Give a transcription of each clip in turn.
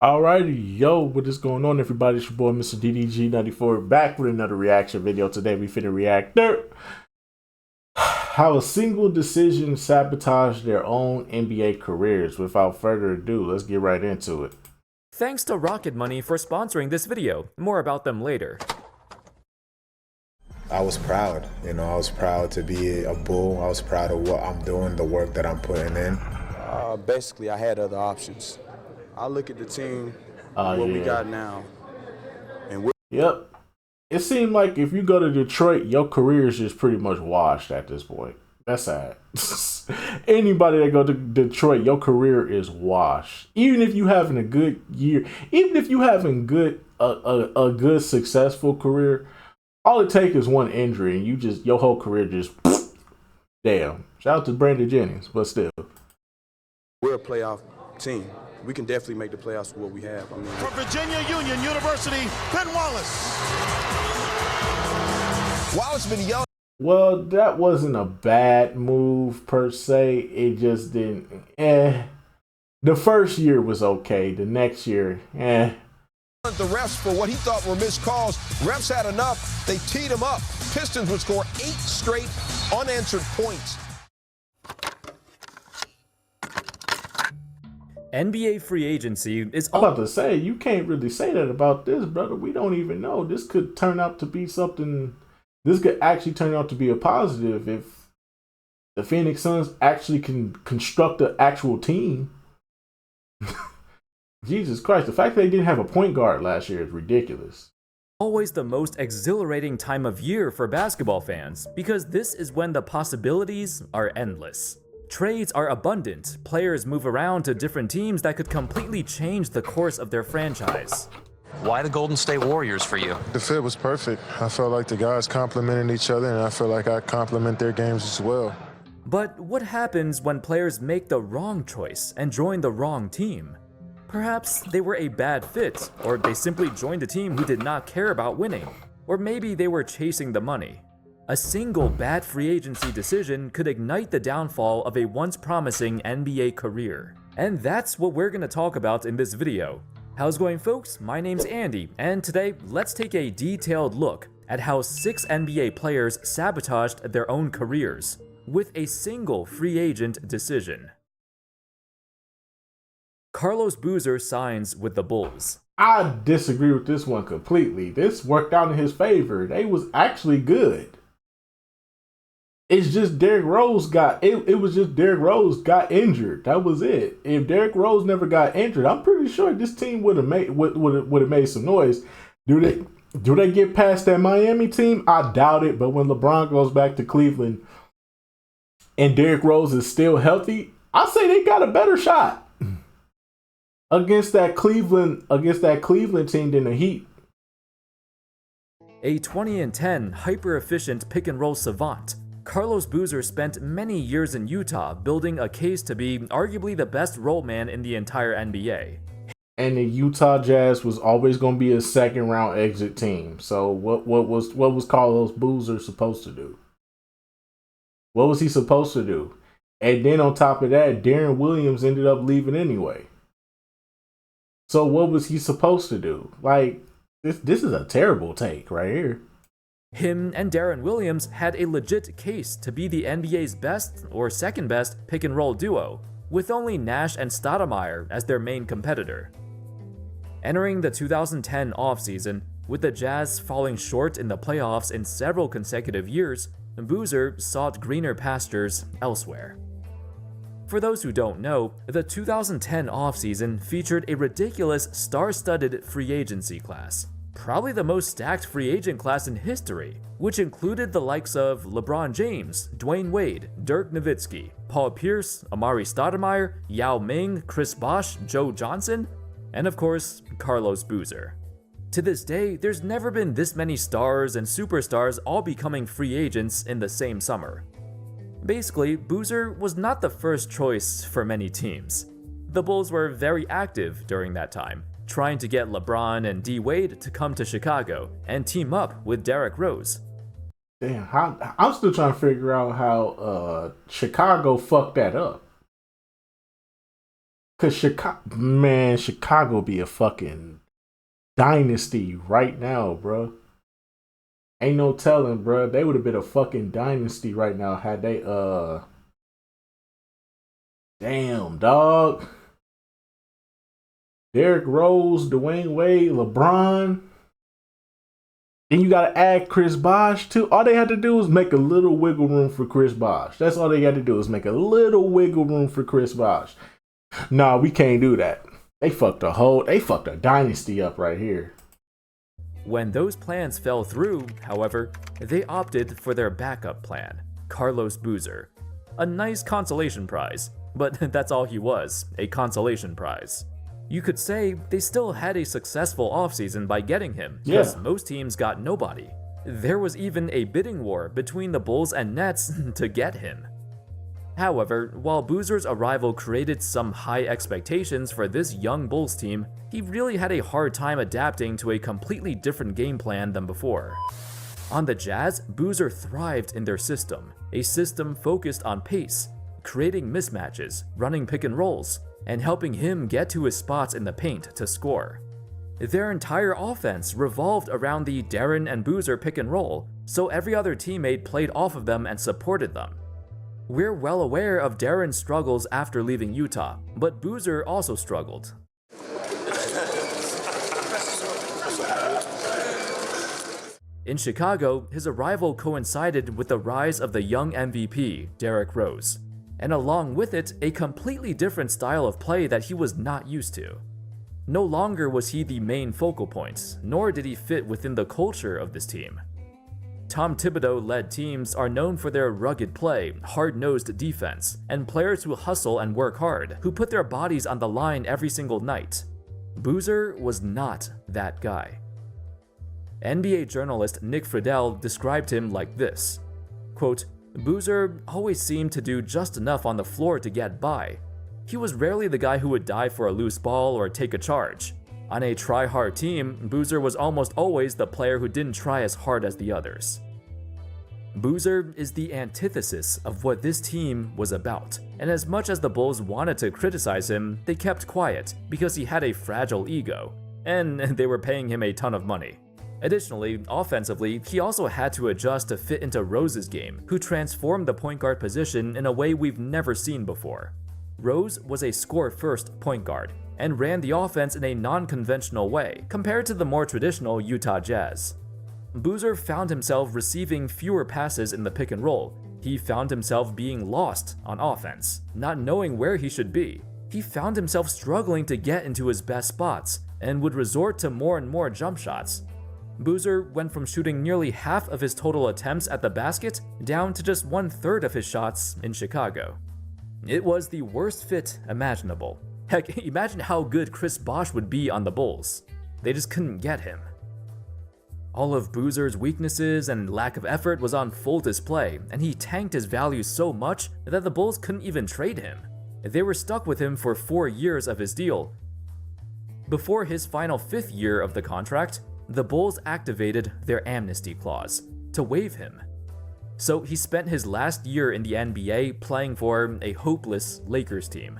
Alrighty, yo, what is going on, everybody? It's your boy, Mr. DDG94, back with another reaction video. Today, we finna react how a single decision sabotaged their own NBA careers. Without further ado, let's get right into it. Thanks to Rocket Money for sponsoring this video. More about them later. I was proud, I was proud to be a Bull. I was proud of what I'm doing, the work that I'm putting in. Basically, I had other options. I look at the team, we got now, and Yep. It seemed like if you go to Detroit, your career is just pretty much washed at this point. That's sad. Anybody that go to Detroit, your career is washed. Even if you having a good year, even if you having a good successful career, all it takes is one injury and your whole career just damn. Shout out to Brandon Jennings, but still. we're a playoff team. We can definitely make the playoffs with what we have. From Virginia Union University, Ben Wallace. Wallace been yelling. Well, that wasn't a bad move per se. It just didn't. The first year was okay. The next year, The refs for what he thought were missed calls. Refs had enough. They teed him up. Pistons would score 8 straight unanswered points. NBA free agency is I'm about to say, you can't really say that about this, brother. We don't even know. This could turn out to be something. This could actually turn out to be a positive if the Phoenix Suns actually can construct an actual team. Jesus Christ, the fact that they didn't have a point guard last year is ridiculous. always the most exhilarating time of year for basketball fans because this is when the possibilities are endless. Trades are abundant, players move around to different teams that could completely change the course of their franchise. Why the Golden State Warriors for you? The fit was perfect. I felt like the guys complimented each other, and I feel like I compliment their games as well. But what happens when players make the wrong choice and join the wrong team? Perhaps they were a bad fit, or they simply joined a team who did not care about winning, or maybe they were chasing the money. A single bad free agency decision could ignite the downfall of a once promising NBA career. And that's what we're gonna talk about in this video. How's it going, folks? My name's Andy, and today let's take a detailed look at how 6 NBA players sabotaged their own careers with a single free agent decision. Carlos Boozer signs with the Bulls. I disagree with this one completely. This worked out in his favor. They was actually good. It's just Derrick Rose got it was just Derrick Rose got injured. That was it. If Derrick Rose never got injured, I'm pretty sure this team would have made some noise. Do they get past that Miami team? I doubt it. But when LeBron goes back to Cleveland and Derrick Rose is still healthy, I say they got a better shot against that Cleveland team than the Heat. A 20-10 hyper-efficient pick-and-roll savant, Carlos Boozer spent many years in Utah building a case to be arguably the best role man in the entire NBA. And the Utah Jazz was always going to be a second-round exit team. So what was Carlos Boozer supposed to do? What was he supposed to do? And then on top of that, Darren Williams ended up leaving anyway. So what was he supposed to do? Like, this is a terrible take right here. Him and Darren Williams had a legit case to be the NBA's best or second best pick-and-roll duo, with only Nash and Stoudemire as their main competitor. Entering the 2010 offseason, with the Jazz falling short in the playoffs in several consecutive years, Boozer sought greener pastures elsewhere. For those who don't know, the 2010 offseason featured a ridiculous star-studded free agency class, probably the most stacked free agent class in history, which included the likes of LeBron James, Dwayne Wade, Dirk Nowitzki, Paul Pierce, Amari Stoudemire, Yao Ming, Chris Bosh, Joe Johnson, and of course, Carlos Boozer. To this day, there's never been this many stars and superstars all becoming free agents in the same summer. Basically, Boozer was not the first choice for many teams. The Bulls were very active during that time, trying to get LeBron and D. Wade to come to Chicago and team up with Derrick Rose. Damn, I'm still trying to figure out how Chicago fucked that up. Cause Chicago be a fucking dynasty right now, bro. Ain't no telling, bro. They would have been a fucking dynasty right now had they damn, dog. Derrick Rose, Dwayne Wade, LeBron. Then you gotta add Chris Bosh too. All they had to do was make a little wiggle room for Chris Bosh. That's all they had to do is make a little wiggle room for Chris Bosh. Nah, we can't do that. They fucked a dynasty up right here. When those plans fell through, however, they opted for their backup plan, Carlos Boozer. A nice consolation prize, but that's all he was, a consolation prize. You could say they still had a successful offseason by getting him, because most teams got nobody. There was even a bidding war between the Bulls and Nets to get him. However, while Boozer's arrival created some high expectations for this young Bulls team, he really had a hard time adapting to a completely different game plan than before. On the Jazz, Boozer thrived in their system, a system focused on pace, creating mismatches, running pick and rolls, and helping him get to his spots in the paint to score. Their entire offense revolved around the Darren and Boozer pick and roll, so every other teammate played off of them and supported them. We're well aware of Darren's struggles after leaving Utah, but Boozer also struggled. In Chicago, his arrival coincided with the rise of the young MVP, Derrick Rose, and along with it, a completely different style of play that he was not used to. No longer was he the main focal point, nor did he fit within the culture of this team. Tom Thibodeau-led teams are known for their rugged play, hard-nosed defense, and players who hustle and work hard, who put their bodies on the line every single night. Boozer was not that guy. NBA journalist Nick Friedel described him like this, quote, "Boozer always seemed to do just enough on the floor to get by. He was rarely the guy who would dive for a loose ball or take a charge. On a try-hard team, Boozer was almost always the player who didn't try as hard as the others." Boozer is the antithesis of what this team was about, and as much as the Bulls wanted to criticize him, they kept quiet because he had a fragile ego, and they were paying him a ton of money. Additionally, offensively, he also had to adjust to fit into Rose's game, who transformed the point guard position in a way we've never seen before. Rose was a score-first point guard, and ran the offense in a non-conventional way compared to the more traditional Utah Jazz. Boozer found himself receiving fewer passes in the pick and roll. He found himself being lost on offense, not knowing where he should be. He found himself struggling to get into his best spots, and would resort to more and more jump shots. Boozer went from shooting nearly half of his total attempts at the basket down to just 1/3 of his shots in Chicago. It was the worst fit imaginable. Heck, imagine how good Chris Bosh would be on the Bulls. They just couldn't get him. All of Boozer's weaknesses and lack of effort was on full display, and he tanked his value so much that the Bulls couldn't even trade him. They were stuck with him for 4 years of his deal. Before his final 5th year of the contract, the Bulls activated their amnesty clause to waive him. So he spent his last year in the NBA playing for a hopeless Lakers team.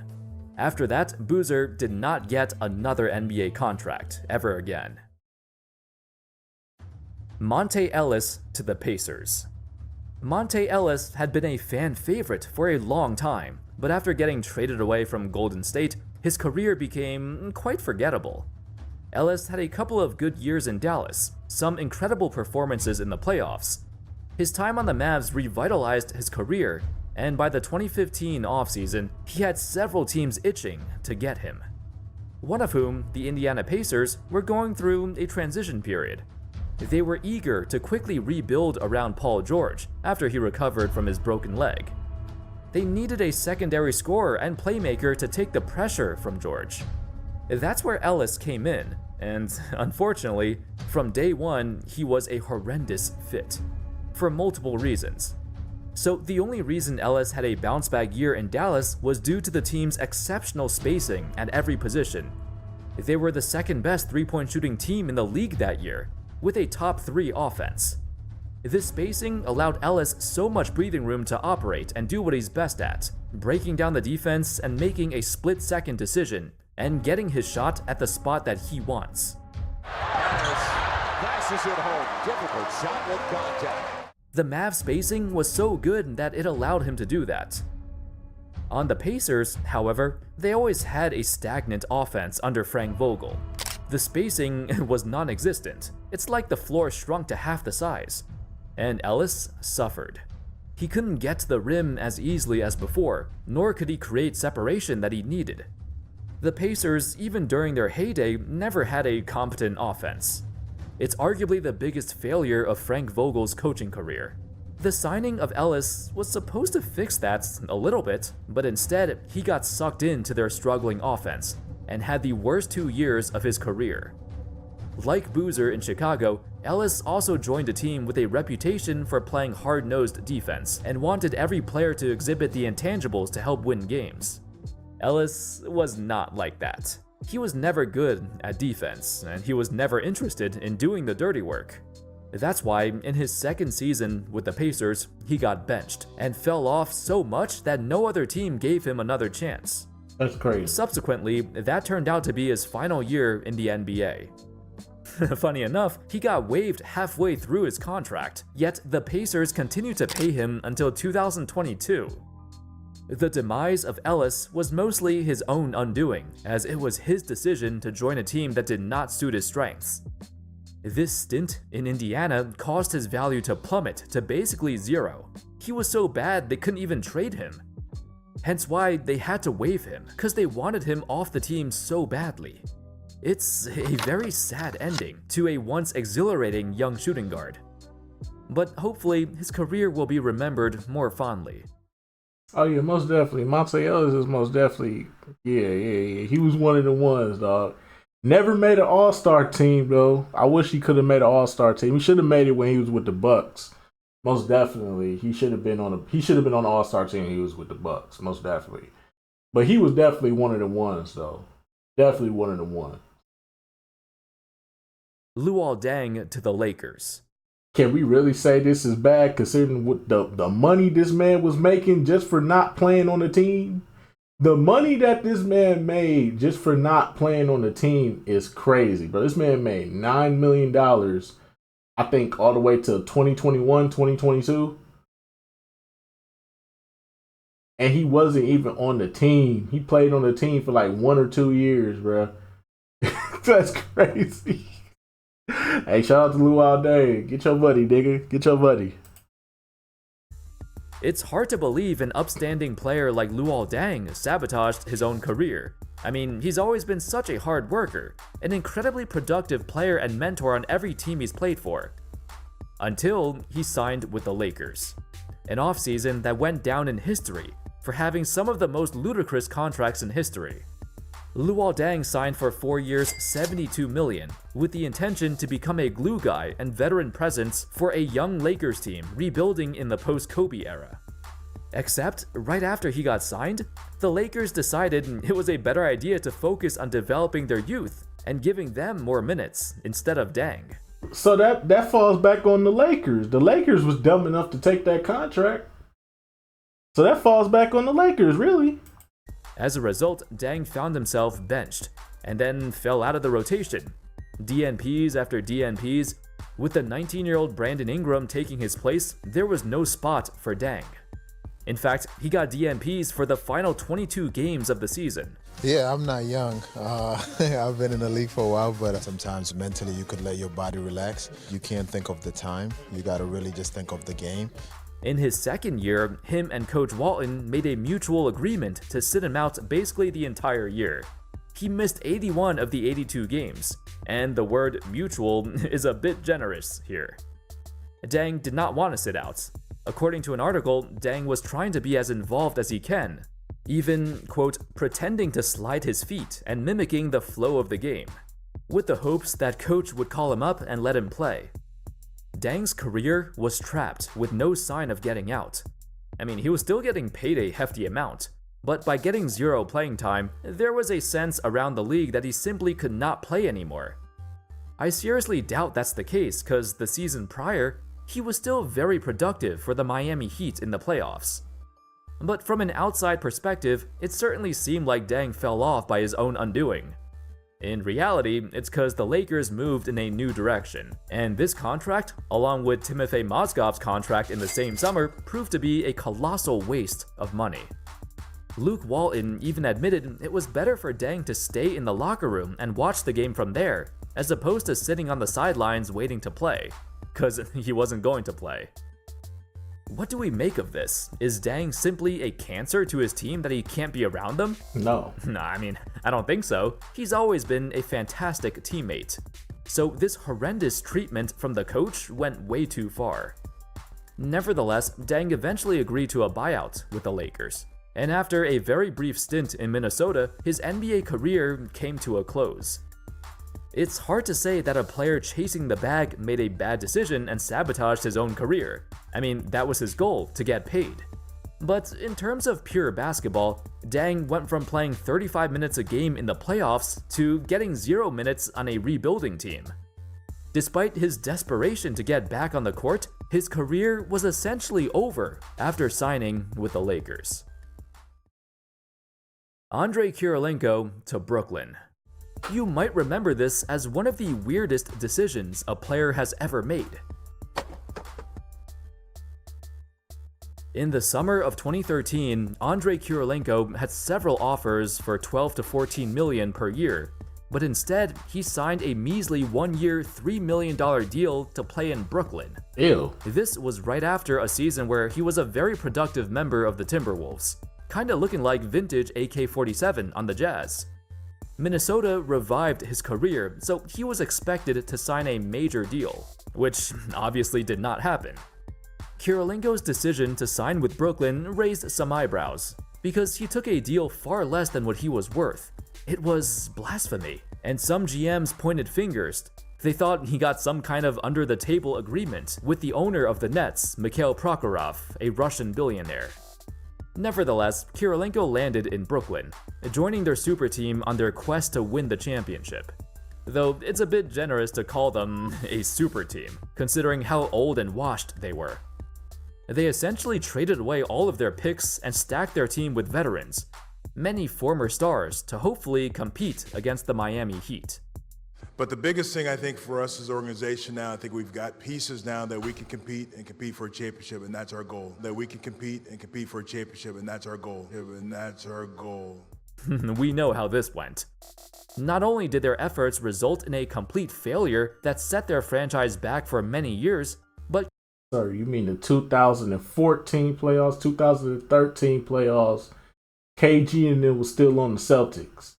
After that, Boozer did not get another NBA contract ever again. Monte Ellis to the Pacers. Monte Ellis had been a fan favorite for a long time, but after getting traded away from Golden State, his career became quite forgettable. Ellis had a couple of good years in Dallas, some incredible performances in the playoffs. His time on the Mavs revitalized his career, and by the 2015 offseason, he had several teams itching to get him. One of whom, the Indiana Pacers, were going through a transition period. They were eager to quickly rebuild around Paul George after he recovered from his broken leg. They needed a secondary scorer and playmaker to take the pressure from George. That's where Ellis came in, and unfortunately, from day one, he was a horrendous fit, for multiple reasons. So the only reason Ellis had a bounce-back year in Dallas was due to the team's exceptional spacing at every position. They were the second best three-point shooting team in the league that year, with a top 3 offense. This spacing allowed Ellis so much breathing room to operate and do what he's best at, breaking down the defense and making a split-second decision and getting his shot at the spot that he wants. Passes it home. Difficult shot with contact. The Mavs spacing was so good that it allowed him to do that. On the Pacers, however, they always had a stagnant offense under Frank Vogel. The spacing was non-existent. It's like the floor shrunk to half the size. And Ellis suffered. He couldn't get to the rim as easily as before, nor could he create separation that he needed. The Pacers, even during their heyday, never had a competent offense. It's arguably the biggest failure of Frank Vogel's coaching career. The signing of Ellis was supposed to fix that a little bit, but instead he got sucked into their struggling offense and had the worst 2 years of his career. Like Boozer in Chicago, Ellis also joined a team with a reputation for playing hard-nosed defense and wanted every player to exhibit the intangibles to help win games. Ellis was not like that. He was never good at defense, and he was never interested in doing the dirty work. That's why, in his second season with the Pacers, he got benched and fell off so much that no other team gave him another chance. That's crazy. Subsequently, that turned out to be his final year in the NBA. Funny enough, he got waived halfway through his contract, yet the Pacers continued to pay him until 2022. The demise of Ellis was mostly his own undoing, as it was his decision to join a team that did not suit his strengths. This stint in Indiana caused his value to plummet to basically zero. He was so bad they couldn't even trade him. Hence why they had to waive him, because they wanted him off the team so badly. It's a very sad ending to a once exhilarating young shooting guard. But hopefully his career will be remembered more fondly. Oh yeah, most definitely. Monte Ellis is most definitely, yeah. He was one of the ones, dog. Never made an All-Star team though. I wish he could have made an All-Star team. He should have made it when he was with the Bucks. Most definitely, he should have been on the All-Star team when he was with the Bucks. Most definitely, but he was definitely one of the ones though. Definitely one of the ones. Luol Deng to the Lakers. Can we really say this is bad considering what the money this man was making just for not playing on the team? The money that this man made just for not playing on the team is crazy, bro. This man made $9 million, I think, all the way to 2021, 2022. And he wasn't even on the team. He played on the team for like 1 or 2 years, bro. That's crazy. Hey, shout out to Luol Deng. Get your buddy, nigga. Get your buddy. It's hard to believe an upstanding player like Luol Deng sabotaged his own career. I mean, he's always been such a hard worker, an incredibly productive player and mentor on every team he's played for. Until he signed with the Lakers. An offseason that went down in history for having some of the most ludicrous contracts in history. Luol Deng signed for 4 years, $72 million, with the intention to become a glue guy and veteran presence for a young Lakers team rebuilding in the post-Kobe era. Except, right after he got signed, the Lakers decided it was a better idea to focus on developing their youth and giving them more minutes instead of Deng. So that falls back on the Lakers. The Lakers was dumb enough to take that contract. So that falls back on the Lakers, really. As a result, Deng found himself benched, and then fell out of the rotation. DNPs after DNPs, with the 19-year-old Brandon Ingram taking his place, there was no spot for Deng. In fact, he got DNPs for the final 22 games of the season. Yeah, I'm not young. I've been in the league for a while, but sometimes mentally you could let your body relax. You can't think of the time. You got to really just think of the game. In his second year, him and Coach Walton made a mutual agreement to sit him out basically the entire year. He missed 81 of the 82 games, and the word mutual is a bit generous here. Deng did not want to sit out. According to an article, Deng was trying to be as involved as he can, even, quote, pretending to slide his feet and mimicking the flow of the game, with the hopes that Coach would call him up and let him play. Deng's career was trapped with no sign of getting out. I mean, he was still getting paid a hefty amount, but by getting zero playing time, there was a sense around the league that he simply could not play anymore. I seriously doubt that's the case, because the season prior, he was still very productive for the Miami Heat in the playoffs. But from an outside perspective, it certainly seemed like Deng fell off by his own undoing. In reality, it's because the Lakers moved in a new direction, and this contract, along with Timofey Mozgov's contract in the same summer, proved to be a colossal waste of money. Luke Walton even admitted it was better for Deng to stay in the locker room and watch the game from there, as opposed to sitting on the sidelines waiting to play, because he wasn't going to play. What do we make of this? Is Deng simply a cancer to his team that he can't be around them? No. Nah, I mean, I don't think so. He's always been a fantastic teammate. So this horrendous treatment from the coach went way too far. Nevertheless, Deng eventually agreed to a buyout with the Lakers. And after a very brief stint in Minnesota, his NBA career came to a close. It's hard to say that a player chasing the bag made a bad decision and sabotaged his own career. I mean, that was his goal, to get paid. But in terms of pure basketball, Deng went from playing 35 minutes a game in the playoffs to getting 0 minutes on a rebuilding team. Despite his desperation to get back on the court, his career was essentially over after signing with the Lakers. Andrei Kirilenko to Brooklyn. You might remember this as one of the weirdest decisions a player has ever made. In the summer of 2013, Andrei Kirilenko had several offers for 12 to 14 million per year, but instead he signed a measly 1-year, $3 million deal to play in Brooklyn. Ew. This was right after a season where he was a very productive member of the Timberwolves, kinda looking like vintage AK-47 on the Jazz. Minnesota revived his career, so he was expected to sign a major deal, which obviously did not happen. Kirilenko's decision to sign with Brooklyn raised some eyebrows, because he took a deal far less than what he was worth. It was blasphemy, and some GMs pointed fingers. They thought he got some kind of under-the-table agreement with the owner of the Nets, Mikhail Prokhorov, a Russian billionaire. Nevertheless, Kirilenko landed in Brooklyn, joining their super team on their quest to win the championship. Though it's a bit generous to call them a super team, considering how old and washed they were. They essentially traded away all of their picks and stacked their team with veterans, many former stars, to hopefully compete against the Miami Heat. But the biggest thing I think for us as an organization now, I think we've got pieces now that we can compete for a championship, and that's our goal. That we can compete for a championship, and that's our goal. And that's our goal. We know how this went. Not only did their efforts result in a complete failure that set their franchise back for many years, but Sir, you mean the 2014 playoffs, 2013 playoffs, KG and them was still on the Celtics.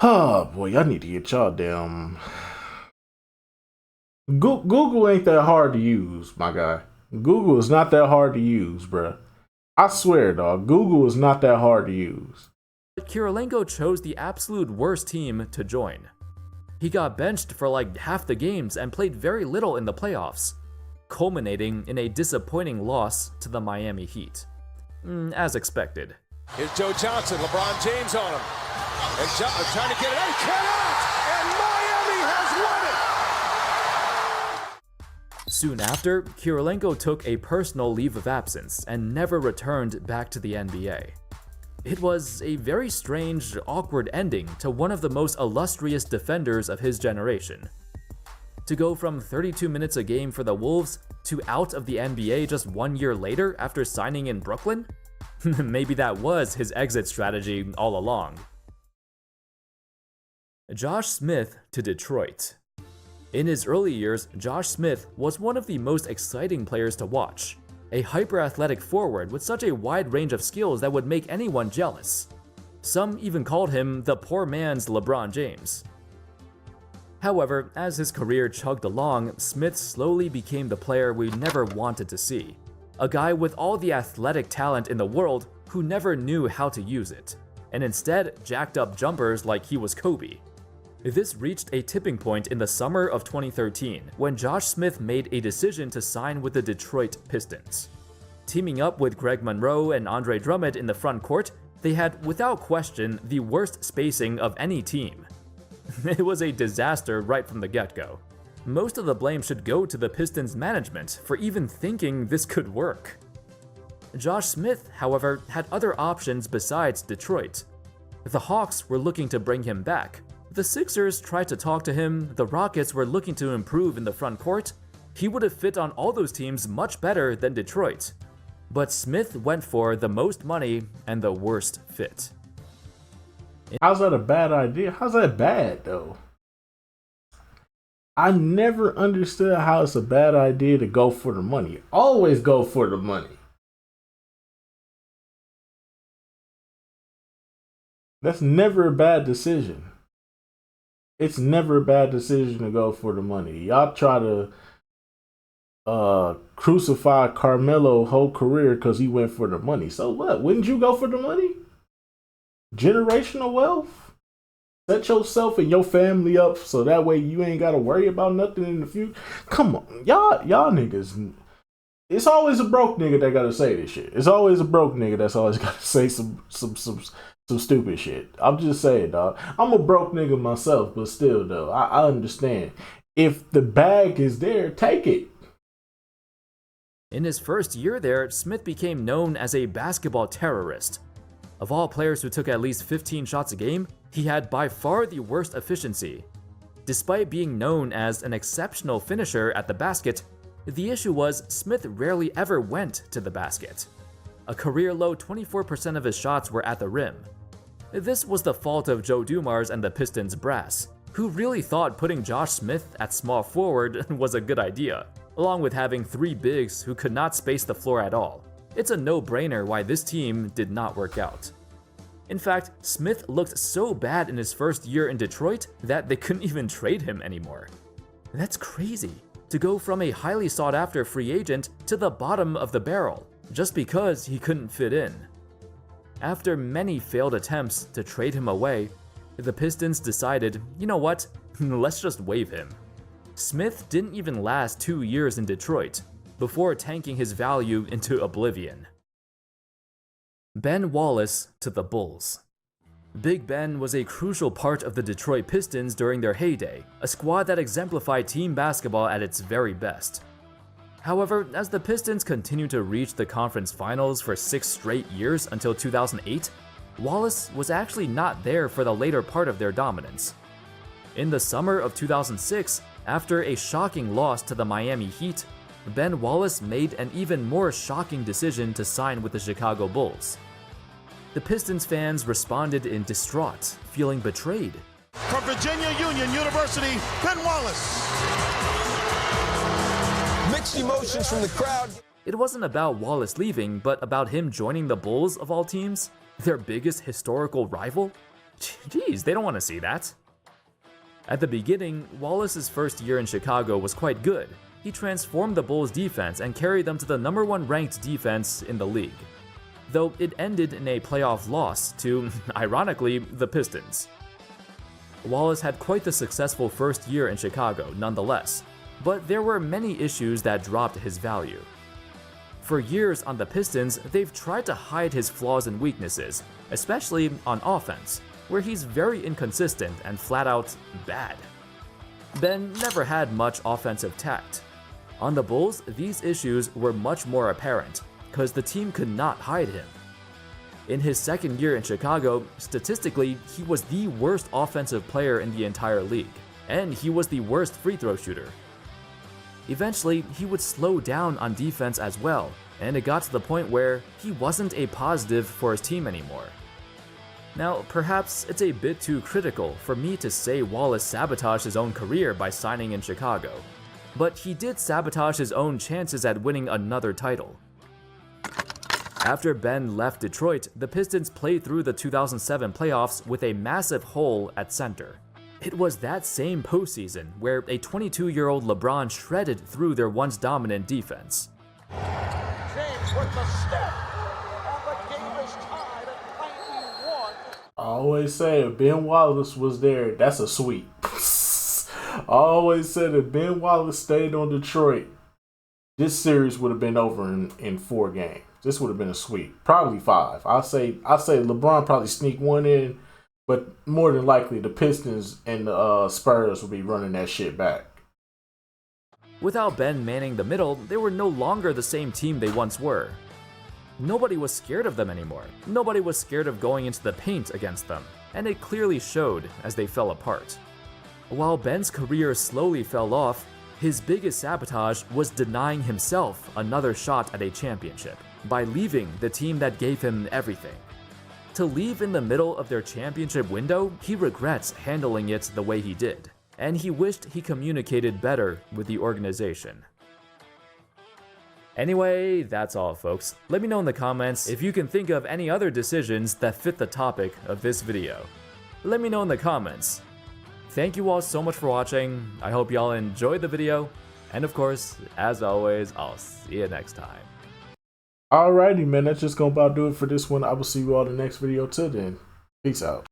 Oh boy, I need to get y'all down. Google ain't that hard to use, my guy. Google is not that hard to use, bruh. I swear, dog. Google is not that hard to use. Kirilenko chose the absolute worst team to join. He got benched for like half the games and played very little in the playoffs, culminating in a disappointing loss to the Miami Heat. As expected. Here's Joe Johnson, LeBron James on him. And trying to get it out, he cannot! And Miami has won it! Soon after, Kirilenko took a personal leave of absence and never returned back to the NBA. It was a very strange, awkward ending to one of the most illustrious defenders of his generation. To go from 32 minutes a game for the Wolves to out of the NBA just 1 year later after signing in Brooklyn? Maybe that was his exit strategy all along. Josh Smith to Detroit. In his early years, Josh Smith was one of the most exciting players to watch. A hyper-athletic forward with such a wide range of skills that would make anyone jealous. Some even called him the poor man's LeBron James. However, as his career chugged along, Smith slowly became the player we never wanted to see. A guy with all the athletic talent in the world who never knew how to use it, and instead jacked up jumpers like he was Kobe. This reached a tipping point in the summer of 2013 when Josh Smith made a decision to sign with the Detroit Pistons. Teaming up with Greg Monroe and Andre Drummond in the front court, they had, without question, the worst spacing of any team. It was a disaster right from the get-go. Most of the blame should go to the Pistons management for even thinking this could work. Josh Smith, however, had other options besides Detroit. The Hawks were looking to bring him back. The Sixers tried to talk to him, the Rockets were looking to improve in the front court. He would have fit on all those teams much better than Detroit. But Smith went for the most money and the worst fit. How's that a bad idea? How's that bad, though? I never understood how it's a bad idea to go for the money. Always go for the money. That's never a bad decision. It's never a bad decision to go for the money. Y'all try to crucify Carmelo whole career because he went for the money. So what? Wouldn't you go for the money? Generational wealth? Set yourself and your family up so that way you ain't got to worry about nothing in the future. Come on, y'all niggas. It's always a broke nigga that got to say this shit. It's always a broke nigga that's always got to say some stupid shit. I'm just saying, dog. I'm a broke nigga myself, but still, though, I understand. If the bag is there, take it. In his first year there, Smith became known as a basketball terrorist. Of all players who took at least 15 shots a game, he had by far the worst efficiency. Despite being known as an exceptional finisher at the basket, the issue was Smith rarely ever went to the basket. A career-low 24% of his shots were at the rim. This was the fault of Joe Dumars and the Pistons brass, who really thought putting Josh Smith at small forward was a good idea, along with having 3 bigs who could not space the floor at all. It's a no-brainer why this team did not work out. In fact, Smith looked so bad in his first year in Detroit that they couldn't even trade him anymore. That's crazy, to go from a highly sought-after free agent to the bottom of the barrel, just because he couldn't fit in. After many failed attempts to trade him away, the Pistons decided, you know what, let's just waive him. Smith didn't even last 2 years in Detroit, before tanking his value into oblivion. Ben Wallace to the Bulls. Big Ben was a crucial part of the Detroit Pistons during their heyday, a squad that exemplified team basketball at its very best. However, as the Pistons continued to reach the conference finals for 6 straight years until 2008, Wallace was actually not there for the later part of their dominance. In the summer of 2006, after a shocking loss to the Miami Heat, Ben Wallace made an even more shocking decision to sign with the Chicago Bulls. The Pistons fans responded in distraught, feeling betrayed. From Virginia Union University, Ben Wallace. Mixed emotions from the crowd. It wasn't about Wallace leaving, but about him joining the Bulls of all teams, their biggest historical rival. Jeez, they don't want to see that. At the beginning, Wallace's first year in Chicago was quite good. He transformed the Bulls' defense and carried them to the #1 ranked defense in the league. Though it ended in a playoff loss to, ironically, the Pistons. Wallace had quite the successful first year in Chicago, nonetheless, but there were many issues that dropped his value. For years on the Pistons, they've tried to hide his flaws and weaknesses, especially on offense, where he's very inconsistent and flat out bad. Ben never had much offensive tact. On the Bulls, these issues were much more apparent, because the team could not hide him. In his second year in Chicago, statistically, he was the worst offensive player in the entire league, and he was the worst free throw shooter. Eventually, he would slow down on defense as well, and it got to the point where he wasn't a positive for his team anymore. Now, perhaps it's a bit too critical for me to say Wallace sabotaged his own career by signing in Chicago, but he did sabotage his own chances at winning another title. After Ben left Detroit, the Pistons played through the 2007 playoffs with a massive hole at center. It was that same postseason where a 22-year-old LeBron shredded through their once dominant defense. James with the step, and the game is tied at 91. I always say if Ben Wallace was there, that's a sweep. I always said if Ben Wallace stayed on Detroit, this series would have been over in 4 games. This would have been a sweep. Probably 5. I say LeBron probably sneak 1 in, but more than likely the Pistons and the Spurs will be running that shit back. Without Ben manning the middle, they were no longer the same team they once were. Nobody was scared of them anymore. Nobody was scared of going into the paint against them, and it clearly showed as they fell apart. While Ben's career slowly fell off, his biggest sabotage was denying himself another shot at a championship by leaving the team that gave him everything. To leave in the middle of their championship window, he regrets handling it the way he did, and he wished he communicated better with the organization. Anyway, that's all folks. Let me know in the comments if you can think of any other decisions that fit the topic of this video. Let me know in the comments. Thank you all so much for watching. I hope y'all enjoyed the video, and of course, as always, I'll see you next time. Alrighty, man, that's just gonna about do it for this one. I will see you all in the next video. Till then, peace out.